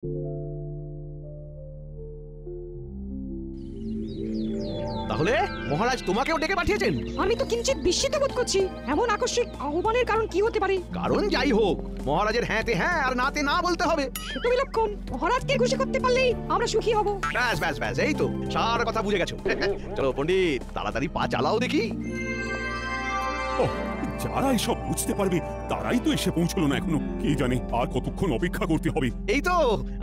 তাহলে মহারাজ তোমাকেও ডেকে পাঠিয়েছেন? আমি তো কিঞ্চিত বিস্মিত বোধ করছি। এমন আকস্মিক আহ্বানের কারণ কি হতে পারে? কারণ যাই হোক, মহারাজের হ্যাঁতে হ্যাঁ আর নাতে না বলতে হবে। সে তো বিলক্ষণ। মহারাজকে খুশি করতে পারলেই আমরা সুখী হব। ব্যাস ব্যাস ব্যাস, এই তো সার কথা বুঝে গেছো। চলো পণ্ডিত, তাড়াতাড়ি পা চালাও দেখি। যারা এসব বুঝতে পারবে তারাই তো এসে পৌঁছলো না এখনো। কে জানে আর কতক্ষণ অপেক্ষা করতে হবে। এই তো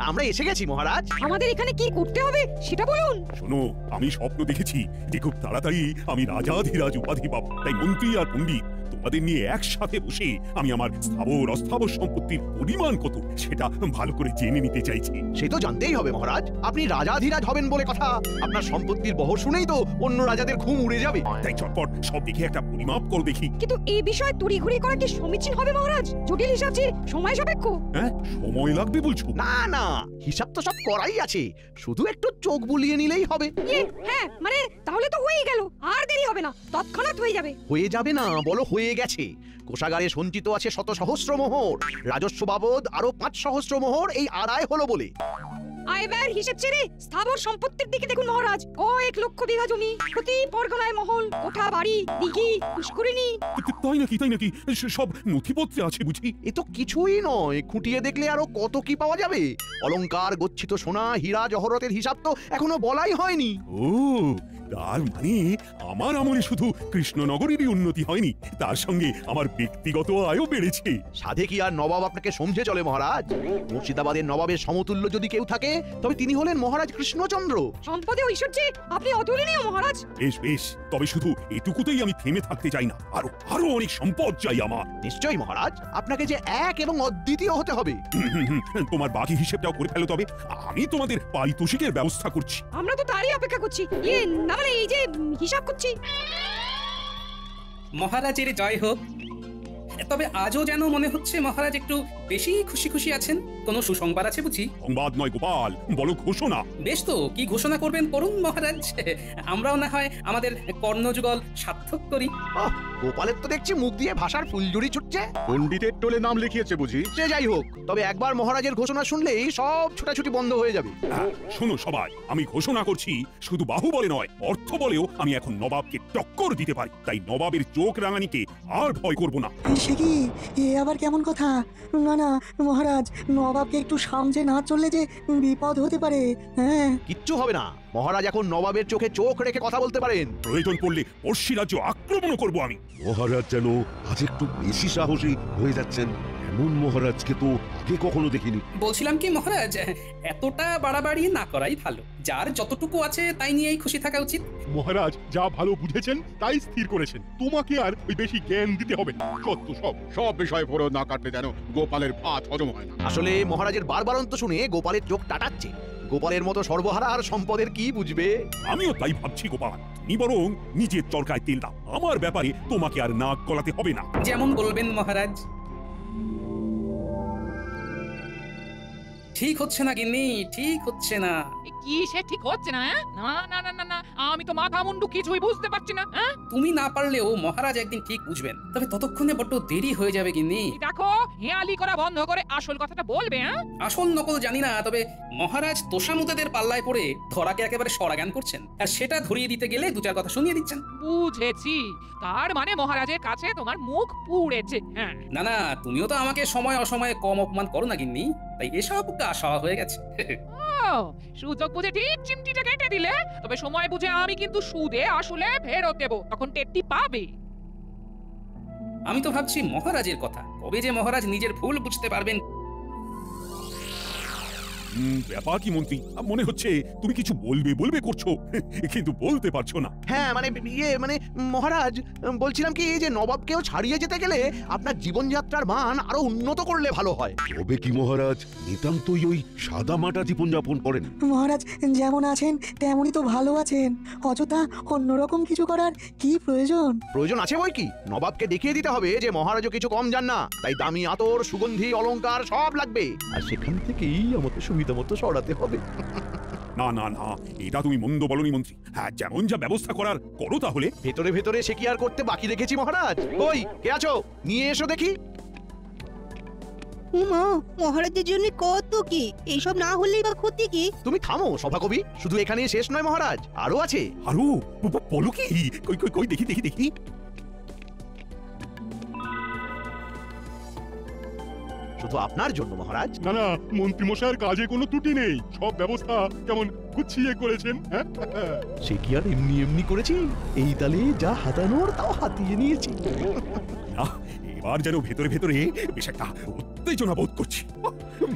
আমরা এসে গেছি মহারাজ। আমাদের এখানে কি করতে হবে সেটা বলুন। শোনো, আমি স্বপ্ন দেখেছি যে খুব তাড়াতাড়ি আমি রাজাধিরাজ উপাধি পাবো। তাই মন্ত্রী আর পণ্ডিত তোমাদের নিয়ে একসাথে বসে আমি আমার স্থাবর অস্থাবর সম্পত্তির পরিমাণ কত সেটা ভালো করে জেনে নিতে চাইছি। সে তো জানতেই হবে মহারাজ, আপনি রাজাধিরাজ হবেন বলে কথা। আপনার সম্পত্তির বহর শুনেই তো অন্য রাজাদের ঘুম উড়ে যাবে। তাই চটপট সব দেখে একটা পরিমাপ করো দেখি। কিন্তু এই বিষয়ে তড়িঘড়ি করা কি সমীচীন হবে মহারাজ? জটিল হিসাব যে সময় সাপেক্ষ। হ্যাঁ, সময় লাগবে বলছো? না না, হিসাব তো সব করাই আছে, শুধু একটু চোখ বুলিয়ে নিলেই হবে। হ্যাঁ, মানে তাহলে তো হয়েই গেল, আর দেরি হবে না, তৎক্ষণাৎ হয়ে যাবে। হয়ে যাবে না বলো, হয়ে গেছে। কোষাগারে সঞ্চিত আছে 100 সহস্র মোহর, রাজস্ব বাবদ আরো 5 সহস্র মোহর এই আদায় হলো বলে। আয় ব্যয়ের হিসেব ছেড়ে স্থাবর সম্পত্তির দিকে দেখুন মহারাজ। কয়েক লক্ষ বিঘা জমি, প্রতি পরগনায় মহল, কোঠা বাড়ি, দিঘি, পুষ্করিণী। তাই নাকি? তাই নাকি? সব নথিপত্রে আছে বুঝি? এ তো কিছুই নয়, খুঁটিয়ে দেখলে আরো কত কি পাওয়া যাবে। অলংকার, গচ্ছিত সোনা, হীরা জহরতের হিসাব তো এখনো বলাই হয়নি। ও, তার মানে আমার আমলে শুধু কৃষ্ণনগরেরই উন্নতি হয়নি, তার সঙ্গে আমার ব্যক্তিগত আয়ও বেড়েছে। সাধে কি আর নবাব আপনাকে সমঝে চলে মহারাজ? মুর্শিদাবাদের নবাবের সমতুল্য যদি কেউ থাকে তবে তিনি হলেন মহারাজ কৃষ্ণচন্দ্র। সম্পদে ঐশ্বর্যে আপনি অতুলনীয় মহারাজ। বেশ বেশ, তবে শুধু এটুকুতেই আমি থেমে থাকতে চাই না, আরো আরো অনেক সম্পদ চাই আমার। নিশ্চয়ই মহারাজ, আপনাকে যে এক এবং অদ্বিতীয় হতে হবে। তোমার বাকি হিসেবটাও করে ফেলো, তবে আমি তোমাদের পারিতোষিকের ব্যবস্থা করছি। আমরা তো তারই অপেক্ষা করছি। না মানে এই যে হিসাব করছি। মহারাজের জয় হোক। তবে আজও যেন মনে হচ্ছে মহারাজ একটু বেশি খুশি খুশি আছেন। কোনো সুসংবাদ আছে বুঝি? সংবাদ নয় গোপাল, বলো ঘোষণা। বেশ তো, কি ঘোষণা করবেন করুন মহারাজ। আমরাও না হয় আমাদের কর্ণযুগল সার্থক করি। গোপালের তো দেখছি মুখ দিয়ে ভাষার ফুলঝুরি ছুটছে। পণ্ডিতের টোলে নাম লিখিয়েছে বুঝি? সে যাই হোক, তবে একবার মহারাজের ঘোষণা শুনলেই সব ছোটাছুটি বন্ধ হয়ে যাবে। শোনো সবাই, আমি ঘোষণা করছি শুধু বাহুবলে নয়, অর্থ বলেও আমি এখন নবাবকে টক্কর দিতে পারি। তাই নবাবের চোখ রাঙানিকে আর ভয় করব না। সে কি? এ আবার কেমন কথা? না না মহারাজ, নবাবকে একটু সামনে না চললে যে বিপদ হতে পারে। হ্যাঁ, কিচ্ছু হবে না, মহারাজ এখন নবাবের চোখে চোখ রেখে কথা বলতে পারেন। প্রয়োজন পড়লে পড়শি রাজ্য আক্রমণ করব আমি। মহারাজ যেন আজ একটু বেশি সাহসী হয়ে যাচ্ছেন। এমন মহারাজকে তো আগে কখনো দেখিনি। বলছিলাম কি মহারাজ, এতটা বাড়াবাড়ি না করাই ভালো। যার যতটুকু আছে তাই নিয়েই খুশি থাকা উচিত। মহারাজ যা ভালো বুঝেছেন তাই স্থির করেছেন, তোমাকে আর ওই বেশি জ্ঞান দিতে হবে না। সত্য সব বিষয়ে পুরো না কাটলে যেন গোপালের ভাত হজম হয় না। আসলে মহারাজের বারবারন্ত শুনে গোপালের চোখ টাটাচ্ছে। গোপালের মতো সর্বহারা আর সম্পদের কি বুঝবে? আমিও তাই ভাবছি গোপাল, তুমি বরং নিজের চরকায় তেল দাও। আমার ব্যাপারে তোমাকে আর নাক গলাতে হবে না। যেমন বলবেন মহারাজ। ঠিক হচ্ছে না গিন্নি, ঠিক হচ্ছে না। কি সে ঠিক হচ্ছে না? না না না না না, আমি তো মাথা মুন্ডু কিছুই বুঝতে পারছি না। তুমি না পারলেও মহারাজ একদিন ঠিক বুঝবেন, তবে ততক্ষণে বড্ড দেরি হয়ে যাবে গিন্নি। দেখো, হেয়ালি করা বন্ধ করে আসল কথাটা বলবে। আসল নকল জানি না, তবে মহারাজ তোষামুতেদের পাল্লায় পড়ে ধরাকে একেবারে সরাগান করছেন, আর সেটা ধরিয়ে দিতে গেলে দু চার কথা শুনিয়ে দিচ্ছেন। বুঝেছি, তার মানে মহারাজের কাছে তোমার মুখ পুড়েছে। না না, তুমিও তো আমাকে সময় অসময়ে কম অপমান করো না গিন্নি, তাই এসব কাজ হয়ে গেছে। সুযোগ বুঝে ঠিক চিমটিটা কেটে দিলে, তবে সময় বুঝে আমি কিন্তু সুদে আসলে ফেরত দেব, তখন টেটটি পাবে। আমি তো ভাবছি মহারাজের কথা, কবে যে মহারাজ নিজের ভুল বুঝতে পারবেন। ব্যাপার কি মন্ত্রী, মনে হচ্ছে তুমি কিছু বলবে করছো, কিন্তু বলতে পারছো না। হ্যাঁ মানে মহারাজ, বলছিলাম কি যে নবাবকেও ছাড়িয়ে যেতে গেলে আপনার জীবনযাত্রার মান আরো উন্নত করলে ভালো হয়। তবে কি মহারাজ নিতান্তই ওই সাদা মাটা জীবনযাপন করেন? মহারাজ যেমন আছেন তেমনই তো ভালো আছেন, অযথা অন্যরকম কিছু করার কি প্রয়োজন? প্রয়োজন আছে বই কি, নবাবকে দেখিয়ে দিতে হবে যে মহারাজও কিছু কম যান না, তাই দামি আতর, সুগন্ধি, অলংকার সব লাগবে, আর সেখান থেকেই আমাকে সুবিধা মতো সরাতে হবে। না না না, এটা তুমি মন্দ বলনি মন্ত্রী। হ্যাঁ, যেমন যা ব্যবস্থা করার করো তাহলে। ভেতরে ভেতরে সে কি আর করতে বাকি রেখেছি মহারাজ? ওই কে আছো, নিয়ে এসো দেখি। উমা, মহারাজের জন্য কত কি, এইসব না হলেই বা ক্ষতি কি? তুমি থামো সভাকবি, শুধু এখানেই শেষ নয় মহারাজ, আরো আছে। আরো বলো কি? কই কই কই দেখি দেখি দেখি। শুধু আপনার জন্য মহারাজ। না না, মন্ত্রী মশাইয়ের কাজে কোনো ত্রুটি নেই, সব ব্যবস্থা কেমন গুছিয়ে করেছেন। হ্যাঁ, সে কি আর এমনি এমনি করেছি, এই তালে যা হাতানোর তাও হাতিয়ে নিয়েছি। না, এবার যেন ভেতরে ভেতরে বেশ একটা উত্তেজনা বোধ করছি,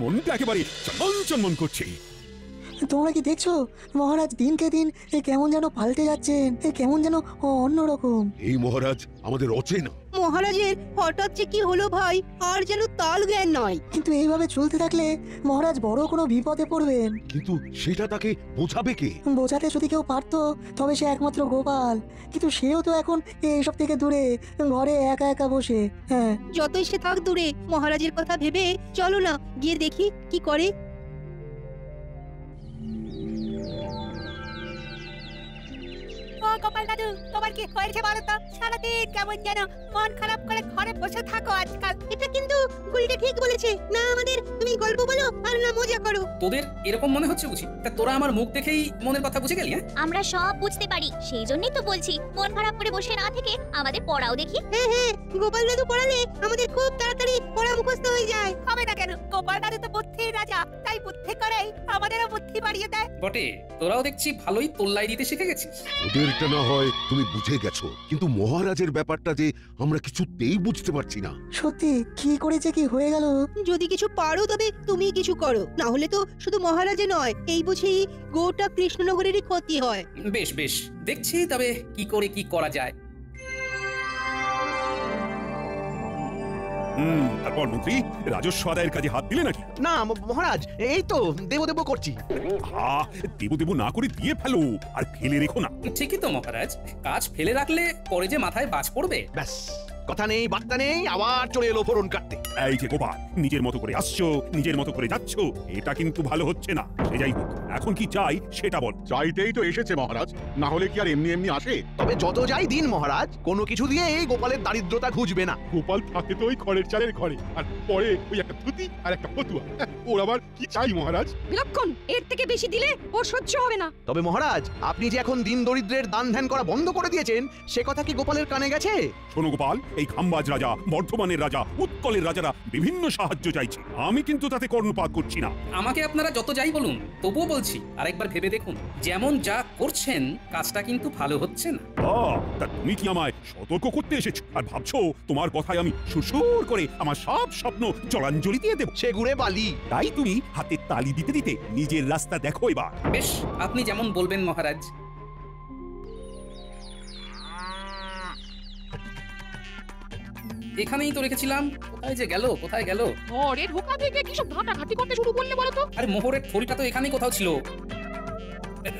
মনটা একেবারে চমন চমন করছে। তোমরা কি দেখছো মহারাজ দিনকে দিন কেমন যেন পাল্টে যাচ্ছেন, কেমন যেন অন্যরকম। এই মহারাজ আমাদের অচেনা। মহারাজের হঠাৎ যে কি হলো ভাই, আর যেন তাল জ্ঞান নয়। কিন্তু এইভাবে চলতে থাকলে মহারাজ বড় কোনো বিপদে পড়বেন। কিন্তু সেটা তাকে বোঝাবে কে? বোঝাতে যদি কেউ পারতো তবে সে একমাত্র গোপাল, কিন্তু সেও তো এখন এইসব থেকে দূরে ঘরে একা একা বসে। হ্যাঁ, যতই সে থাক দূরে, মহারাজের কথা ভেবে চলো না গিয়ে দেখি কি করে। গোপাল দাদু, তোমার কি হয়েছে বলো তো? সারাদিন কেমন যেন মন খারাপ করে ঘরে বসে থাকো আজকাল। এটা কিন্তু গুলটে ঠিক বলেছে না, আমাদের তুমি গল্প বলো আর না মজা করো। তোদের এরকম মনে হচ্ছে বুঝি? তা তোরা আমার মুখ দেখেই মনের কথা বুঝে গেলি? হ্যাঁ, আমরা সব বুঝতে পারি, সেই জন্যই তো বলছি মন খারাপ করে বসে না থেকে আমাদের পড়াও দেখি। হ্যাঁ হ্যাঁ, গোপাল দাদু পড়ালে আমাদের খুব তাড়াতাড়ি পড়া মুখস্থ হয়ে যায়। হবে না কেন? গোপাল দাদু তো বুদ্ধির রাজা, তাই বুদ্ধি করেই আমাদেরও বুদ্ধি বাড়িয়ে দেয়। বটে, তোরাও দেখছি ভালোই তোল্লাই দিতে শিখে গেছিস। ওদেরটা না হয় তুমি বুঝে গেছো, কিন্তু মহারাজের ব্যাপারটা যে আমরা কিছুতেই বুঝতে পারছি না। সত্যি কি করেছে কি হয়ে গেল। যদি কিছু পারো তবে তুমি কিছু করো, না হলে তো শুধু মহারাজে নয়, এই বুঝি গোটা কৃষ্ণনগরেরই ক্ষতি হয়। বেশ বেশ, দেখছি তবে কি করে কি করা যায়। তারপর মন্ত্রী রাজস্ব আদায়ের কাজে হাত দিলে নাকি? না মহারাজ, এই তো দেব দেব করছি। দেব দেব না করে দিয়ে ফেলো, আর ফেলে রেখো না। ঠিকই তো মহারাজ, কাজ ফেলে রাখলে পরে যে মাথায় বাজ পড়বে। ব্যাস, কথা নেই বার্তা নেই, আবার চলে এলো ফোড়ন কাটতে। এই যে গোপাল, নিজের মতো করে আসছো, নিজের মতো করে যাচ্ছ, এটা কিন্তু ভালো হচ্ছে না। সে যাই হোক, এখন কি চাই সেটা বল। চাইতেই তো এসেছে মহারাজ, না হলে কি আর এমনি এমনি আসে? তবে যত যাই দিন মহারাজ, কোনো কিছু দিয়ে এই গোপালের দারিদ্রতা ঘুচবে না। গোপাল থাকে তো ওই খড়ের চালের ঘরে, আর পরে ওই একটা ধুতি আর একটা ফতুয়া। ওর আবার কি চাই মহারাজ? বিলক্ষণ, এর থেকে বেশি দিলে ওর সহ্য হবে না। তবে মহারাজ, আপনি যে এখন দিন দরিদ্রের দান ধ্যান করা বন্ধ করে দিয়েছেন, সে কথা কি গোপালের কানে গেছে? শোনো গোপাল, এই খাম্বাজ রাজা, বর্ধমানের রাজা, উৎকলের রাজারা বিভিন্ন সাহায্য চাইছে, আমি কিন্তু তাতে কর্ণপাত করছি না। আমাকে আপনারা যত যাই বলুন, তবুও বলছি আরেকবার ভেবে দেখুন, যেমন যা করছেন কাজটা কিন্তু ভালো হচ্ছে না। তা তুমি কি আমায় সতর্ক করতে এসেছো, আর ভাবছো তোমার কথায় আমি সুসুর করে আমার সব স্বপ্ন জলাঞ্জলি দিয়ে দেব? সে গুড়ে বালি। তাই তুমি হাতে তালি দিতে দিতে নিজের রাস্তা দেখো এবার। বেশ, আপনি যেমন বলবেন মহারাজ। এখানেই তো রেখেছিলাম, কোথায় যে গেল, কোথায় গেল? ঘরে ঢোকা থেকে কি সব ঘাটাঘাটি করতে শুরু করলে বলো তো? আরে মোহরের থলিটা তো এখানেই কোথাও ছিল।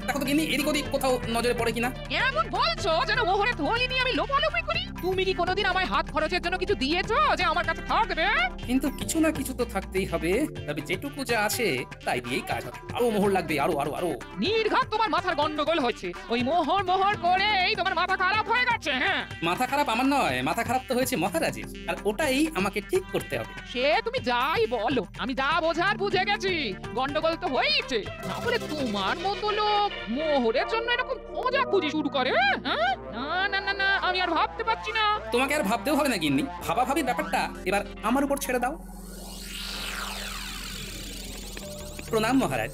দেখো তো গিনি, এদিক ওদিক কোথাও নজরে পড়ে কিনা। এমন বলছো যেন মোহরে থলি নিয়ে আমি লোপালোপি করি। তুমি কি কোনোদিন আমায় হাত খরচের জন্য কিছু দিয়েছো যে আমার কাছে থাকবে? কিন্তু কিছু না কিছু তো থাকতেই হবে, তবে যেটুকু যা আছে তাই দিয়েই কাজ হবে। আরো মোহর লাগবে, আরো আরো আরো। নির্ঘাত তোমার মাথার গন্ডগোল হয়েছে, ওই মোহর মোহর করেই তোমার মাথা খারাপ হয়ে গেছে। হ্যাঁ, মাথা খারাপ আমার নয়, মাথা খারাপ তো হয়েছে মহারাজের, আর ওটাই আমাকে ঠিক করতে হবে। সে তুমি যাই বলো, আমি যা বোঝার বুঝে গেছি, গন্ডগোল তো হয়েছে। না বলে তোমার মতো লোক মোহরের জন্য এরকম খোঁজাখুঁজি শুরু করে? হ্যাঁ, না না না না, আমি আর ভাবতে পারছি না। তোমাকে আর ভাবতেও হবে না গিন্নি, ভাবাভাবির ব্যাপারটা এবার আমার উপর ছেড়ে দাও। প্রণাম মহারাজ।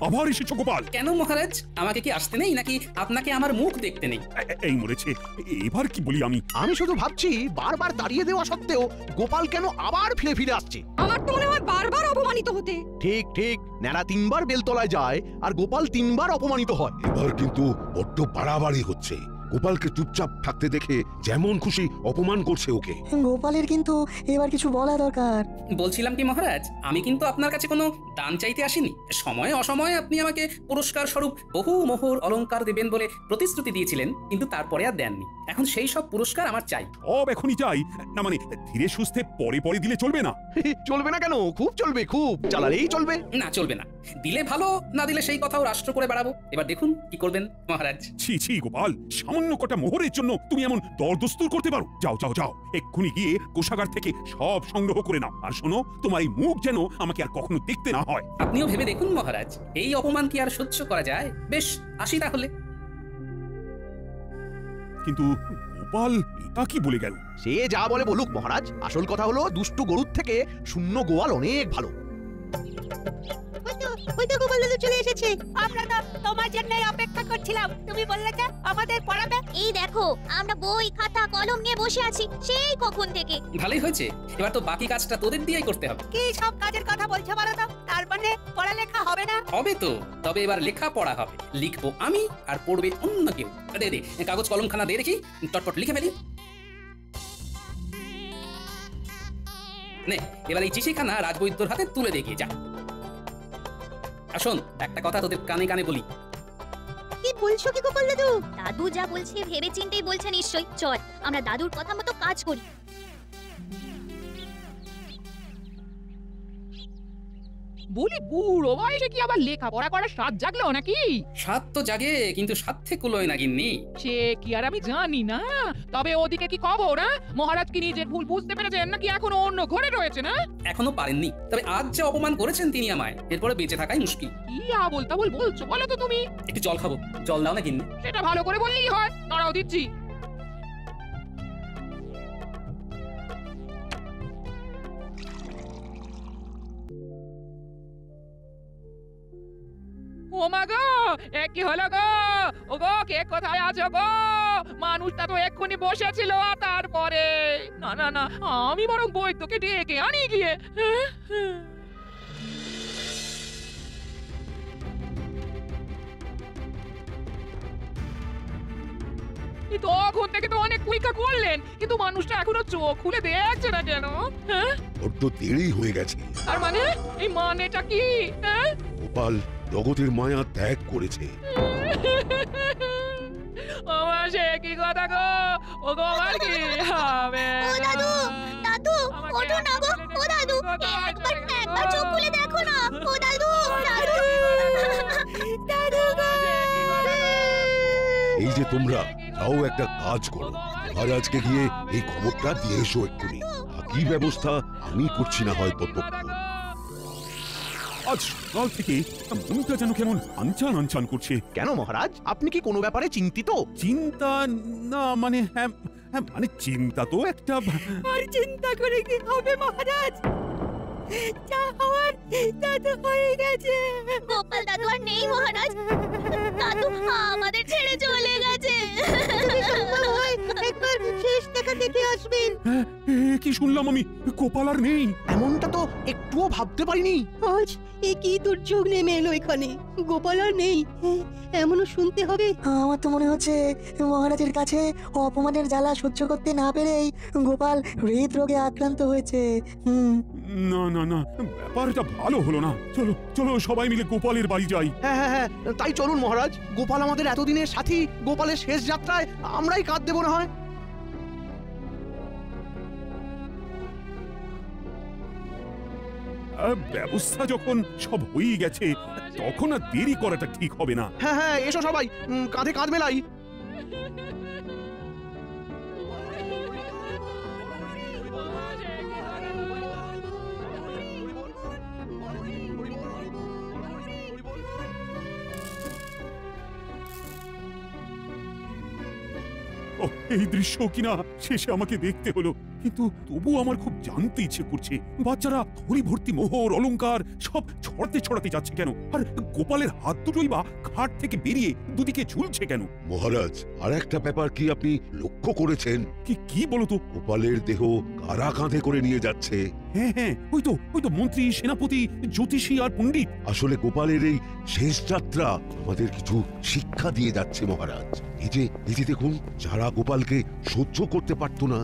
আবার এসেছো গোপাল? কেন মহারাজ, আমাকে কি আসতে নেই নাকি আপনাকে আমার মুখ দেখতে নেই? এই মরেছে, এবার কি বলি আমি? আমি শুধু ভাবছি, বারবার তাড়িয়ে দেওয়া সত্ত্বেও গোপাল কেন আবার ফিরে ফিরে আসছে। আমার তো মনে হয় বারবার অপমানিত হতে। ঠিক ঠিক, ন্যাড়া 3 বার বেলতলায় যায় আর গোপাল 3 বার অপমানিত হয়। এবার কিন্তু বড্ড বাড়াবাড়ি হচ্ছে। গোপালকে চুপচাপ থাকতে দেখে যেমন খুশি অপমান করছে ওকে। গোপালের কিন্তু এবার কিছু বলা দরকার। বলছিলাম কি মহারাজ, আমি কিন্তু আপনার কাছে কোনো দান চাইতে আসিনি। সময়ে অসময়ে আপনি আমাকে পুরস্কার স্বরূপ বহু মোহর অলংকার দেবেন বলে প্রতিশ্রুতি দিয়েছিলেন, কিন্তু তারপরে আর দেননি। এখন সেই সব পুরস্কার আমার চাই। এখনই চাই না? মানে ধীরে সুস্থে পরে পরে দিলে চলবে না? চলবে না কেন? খুব চলবে, খুব চালালেই চলবে। না, চলবে না। দিলে ভালো, না দিলে সেই কথাও রাষ্ট্র করে বেড়াবো। এবার দেখুন কি করবেন মহারাজ। ছি ছি গোপাল, সামান্য কটা মোহরের জন্য তুমি এমন দরদস্তুর করতে পারো? যাও যাও যাও, এক্ষুনি গিয়ে কোষাগার থেকে সব সংগ্রহ করে নাও। আর শোনো, তোমার এই মুখ যেন আমাকে আর কখনো দেখতে না হয়। আপনিও ভেবে দেখুন মহারাজ, এই অপমান কি আর সহ্য করা যায়? বেশ, আসি তাহলে। কিন্তু গোপাল এটা কি বলে গেল? সে যা বলে বলুক মহারাজ, আসল কথা হলো দুষ্টু গরুর থেকে শূন্য গোয়াল অনেক ভালো। ওই তো গোপাল দাদু চলে এসেছে। আমরা তো তোমার জন্যই অপেক্ষা করছিলাম। তুমি বললে যে আমাদের পড়াবে। এই দেখো, আমরা বই খাতা কলম নিয়ে বসে আছি সেই কখন থেকে। ভালোই হয়েছে, এবার তো বাকি কাজটা তোদের দিয়েই করতে হবে। কি সব কাজের কথা বলছো বলো তো? তার মানে পড়ালেখা হবে না? হবে তো, তবে এবার লেখা পড়া হবে। লিখবো আমি আর পড়বে অন্য কেউ। দে দে কাগজ কলমখানা দিয়ে দেখি, চটপট লিখে ফেলি। নে, এবার এই চিঠিখানা রাজবৈদ্যর হাতে তুলে দেখিয়ে যা। আসুন, একটা কথা তোদের কানে কানে বলি। কি বলছো কি গোপাল দাদু? দাদু যা বলছে ভেবে চিন্তেই বলছে নিশ্চয়ই। চল আমরা দাদুর কথা মতো কাজ করি। বলি বুড়ো বয়সে কি আবার লেখাপড়া করার স্বাদ জাগলো নাকি? স্বাদ তো জাগে, কিন্তু সাথে কুলোয় না গিন্নি। সে কি আর আমি জানি না। তবে ওদিকে কি খবর? মহারাজ কি নিজের ভুল বুঝতে পেরেছেন নাকি এখনো অন্য ঘরে রয়েছে? না এখনো পারেননি, তবে আজ যে অপমান করেছেন তিনি আমায়, এরপরে বেঁচে থাকাই মুশকিল। কি আবল তাবল বলছো বলো তো তুমি? একটু জল খাবো, জল দাও না গিন্নি। সেটা ভালো করে বললেই হয়, দাঁড়াও দিচ্ছি। ও মা গো, কি হলো গো? ও গো, কে কোথায় আছো গো? মানুষটা তো এক্ষুনি বসেছিল, তারপরে না না না, আমি বরং বৈদ্যকে ডেকে আনি গিয়ে। তখন থেকে তো অনেক পরীক্ষা করলেন, কিন্তু মানুষটা এখনো চোখ খুলে দেখছে না কেন? বড্ড দেরি হয়ে গেছে। তার মানে এই মানেটা কি? গোপাল জগতের মায়া ত্যাগ করেছে। আমার সে কি কথা গো? ও গো, আমার কি হবে? ও দাদু, দাদু ওঠো না গো। ও দাদু, একবার চোখ খুলে দেখো না। ও দাদু, দাদু, দাদু গো। এই যে তোমরা যাও, একটা কাজ করো, মহারাজকে গিয়ে এই খবরটা দিয়ে এসো এক্ষুনি। বাকি ব্যবস্থা আমি করছি না হয় ততক্ষণ। আজ সকাল থেকে মনটা যেন কেমন আনচান আনচান করছে। কেন মহারাজ, আপনি কি কোনো ব্যাপারে চিন্তিত? চিন্তা না মানে, হ্যাঁ মানে চিন্তা তো একটা। আর চিন্তা করে কি হবে মহারাজ? যা হওয়ার তা তো হয়ে গেছে। গোপাল দাদু আর নেই মহারাজ। দাদু আমাদের ছেড়ে চলে গেছে। একবার শেষ দেখা দেখে আসবেন। কি শুনলাম আমি? গোপাল আর নেই? এমনটা তো একটুও ভাবতে পারিনি। আজ এ কি দুর্যোগ নেমে এলো এখানে? গোপাল আর নেই, এমনও শুনতে হবে। আমার তো মনে হচ্ছে মহারাজের কাছে অপমানের জ্বালা সহ্য করতে না পেরেই গোপাল হৃদরোগে আক্রান্ত হয়েছে। না না না, ব্যাপারটা ভালো হলো না। চলো চলো সবাই মিলে গোপালের বাড়ি যাই। হ্যাঁ হ্যাঁ হ্যাঁ, তাই চলুন মহারাজ। গোপাল আমাদের এতদিনের সাথী, গোপালের শেষ যাত্রায় আমরাই কাঁদ দেবো না হয়। ব্যবস্থা যখন সব হয়ে গেছে, তখন আর দেরি করাটা ঠিক হবে না। হ্যাঁ হ্যাঁ, এসো সবাই, কাঁধে কাঁধ মেলাই। এই দৃশ্য কিনা শেষে আমাকে দেখতে হলো, কিন্তু তবু আমার খুব জানতে ইচ্ছে করছে, বাচ্চারা থলি ভর্তি মোহর অলংকার সব ছড়াতে যাচ্ছে কেন? আর গোপালের হাত দুটোই বা খাট থেকে বেরিয়ে দুদিকে ঝুলছে কেন? মহারাজ, আর একটা ব্যাপার কি আপনি লক্ষ্য করেছেন? কি বলতো? গোপালের দেহ কারা কাঁধে করে নিয়ে যাচ্ছে? হ্যাঁ, ওই তো মন্ত্রী, সেনাপতি, জ্যোতিষী আর পণ্ডিত। আসলে গোপালের এই শেষ যাত্রা আমাদের কিছু শিক্ষা দিয়ে যাচ্ছে মহারাজ। এই যে দেখুন, যারা গোপালকে সহ্য করতে পারতো না,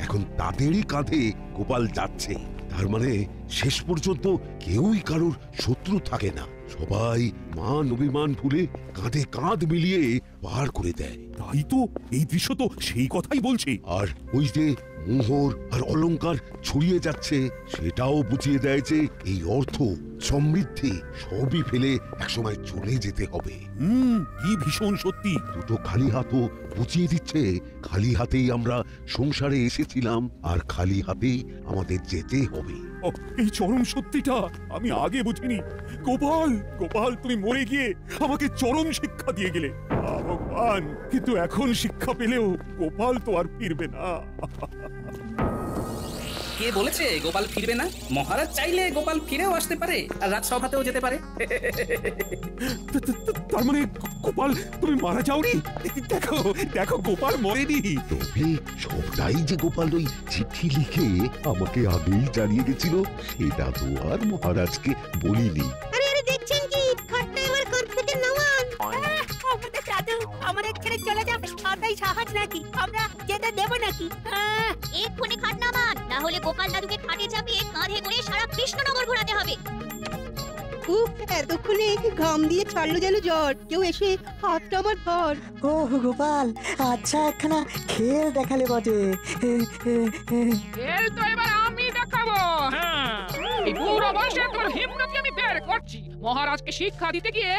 এখন তাদেরই কাঁধে গোপাল যাচ্ছে। তার মানে শেষ পর্যন্ত কেউই কারোর শত্রু থাকে না, সবাই মান অভিমান ভুলে কাঁধে কাঁধ মিলিয়ে পার করে দেয়। তাই তো, এই দৃশ্য তো সেই কথাই বলছে। আর ওই যে মোহর আর অলংকার ছড়িয়ে যাচ্ছে, সেটাও বুঝিয়ে দেয় যে এই অর্থ সমৃদ্ধি সবই ফেলে একসময় চলে যেতে হবে। কি ভীষণ সত্যি। দুটো খালি হাতও বুঝিয়ে দিচ্ছে খালি হাতেই আমরা সংসারে এসেছিলাম আর খালি হাতেই আমাদের যেতে হবে। এই চরম সত্যিটা আমি আগে বুঝিনি। গোপাল, গোপাল, তুমি মরে গিয়ে আমাকে চরম শিক্ষা দিয়ে গেলে। ভগবান, কিন্তু এখন শিক্ষা পেলেও গোপাল তো আর ফিরবে না। কে বলেছে গোপাল ফিরবে না? মহারাজ চাইলে গোপাল ফিরেও আসতে পারে আর রাজসভাতেও যেতে পারে। তার মানে গোপাল তুমি মারা যাওনি? দেখো দেখো, গোপাল মরেনি। তবে সবটাই যে গোপাল ওই চিঠি লিখে আমাকে আগেই জানিয়ে গেছিল, সেটা তো আর মহারাজকে বলিনি। আরে আরে, দেখছেন কি? খাটটা এবার কাঁধ থেকে নামান। আমাদের দাদু আমাদের ছেড়ে চলে যাবে, তাই সাহস নাকি? আমরা যেতে দেব নাকি? এক্ষুনি খাট নামান, না হলে গোপাল দাদুকে খাটে চাপিয়ে কাঁধে করে সারা কৃষ্ণনগর ঘোরাতে হবে। এতক্ষণে ঘাম দিয়ে ছাড়লো যেন জ্বর, কেউ এসে হাতটা আমার ধর। ও গোপাল, আচ্ছা একখানা খেল দেখালে বটে। খেল তো এবার আমি দেখাবো। হ্যাঁ, এই বুড়ো বয়সে তোর হিম্মতকে আমি বের করছি। মহারাজকে শিক্ষা দিতে গিয়ে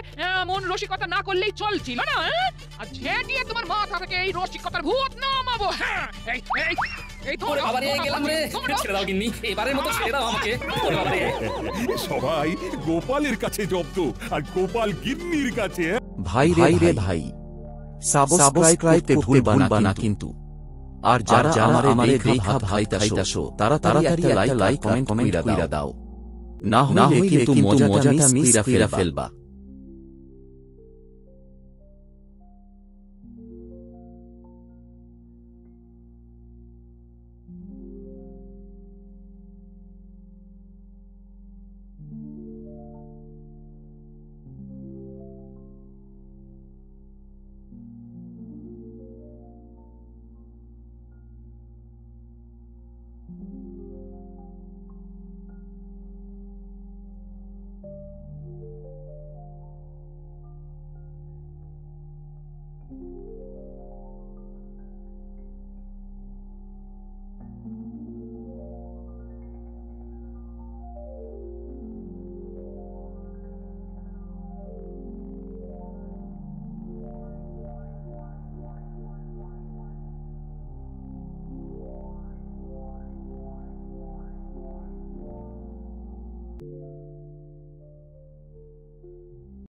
এমন রসিকতা না করলেই চলছিল না। আর ঝেঁটিয়ে তোমার মাথা থেকে এই রসিকতার ভূত নামাবো। হ্যাঁ, এই এই এই তো বাবারে গেলাম রে। ছেড়ে দাও গিন্নি, এবারের মতো ছেড়ে দাও আমাকে। সবাই গোপালের কাছে জব্দ আর গোপাল গিন্নির কাছে। ভাই রে ভাই, সাবস্ক্রাইব করতে ভুলবা না কিন্তু। আর যারা আমারে দেখা ভাইতাছো তারা তাড়াতাড়ি একটা লাইক কমেন্ট কইরা দাও, না হলে কিন্তু মজাটা মিস কইরা ফেলবা।